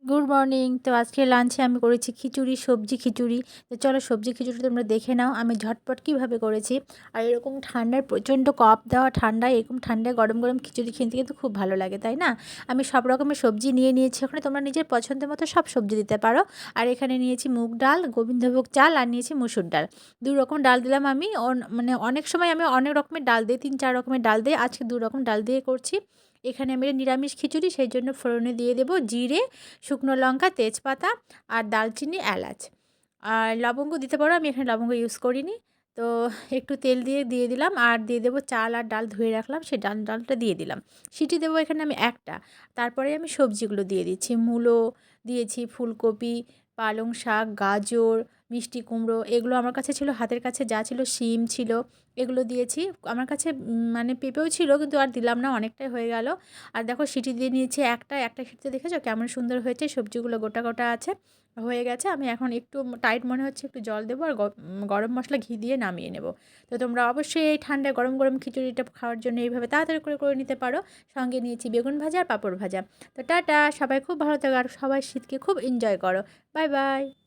Good morning. তো আজকে লাঞ্চে আমি করেছি খিচুড়ি, সবজি খিচুড়ি। তো চলো সবজি খিচুড়ি তোমরা দেখে নাও আমি ঝটপট কীভাবে করেছি। আর এরকম ঠান্ডায় প্রচণ্ড কফ দেওয়া ঠান্ডায় এরকম ঠান্ডায় গরম গরম খিচুড়ি খেতে কিন্তু খুব ভালো লাগে, তাই না? আমি সব রকমের সবজি নিয়ে নিয়েছি, ওখানে তোমরা নিজের পছন্দের মতো সব সবজি দিতে পারো। আর এখানে নিয়েছি মুগ ডাল, গোবিন্দভোগ চাল আর নিয়েছি মুসুর ডাল। ২ রকম ডাল দিলাম আমি। মানে অনেক সময় আমি অনেক রকমের ডাল দিই, ৩-৪ রকমের ডাল দিই। আজকে ২ রকম ডাল দিয়ে করছি। এখানে আমি নিরামিষ খিচুড়ি, সেই জন্য ফোড়নে দিয়ে দেবো জিরে, শুকনো লঙ্কা, তেজপাতা আর দালচিনি, এলাচ আর লবঙ্গ দিতে পারো। আমি এখানে লবঙ্গ ইউজ করিনি। তো একটু তেল দিয়ে দিলাম আর দিয়ে দেবো চাল আর ডাল ধুয়ে রাখলাম, সেই ডালটা দিয়ে দিলাম। সিটি দেবো এখানে আমি একটা। তারপরে আমি সবজিগুলো দিয়ে দিচ্ছি। মূলো দিয়েছি, ফুলকপি, পালং শাক, গাজর, মিষ্টি কুমড়ো, এগুলো আমার কাছে ছিল, হাতের কাছে যা ছিল, শিম ছিল, এগুলো দিয়েছি। আমার কাছে মানে পেঁপেও ছিল, কিন্তু আর দিলাম না, অনেকটাই হয়ে গেল। আর দেখো সিটি দিয়ে নিয়েছি একটা সিটিতে, দেখেছো কেমন সুন্দর হয়েছে, সবজিগুলো গোটা গোটা আছে, হয়ে গেছে। আমি এখন একটু টাইট মনে হচ্ছে, একটু জল দেবো আর গরম মশলা ঘি দিয়ে নামিয়ে নেব। তো তোমরা অবশ্যই এই ঠান্ডায় গরম গরম খিচুড়িটা খাওয়ার জন্য এইভাবে তাড়াতাড়ি করে নিতে পারো। সঙ্গে নিয়েছি বেগুন ভাজা আর পাঁপড় ভাজা। তো টাটা, সবাই খুব ভালো থাকো আর সবাই শীতকে খুব এনজয় করো। Bye bye.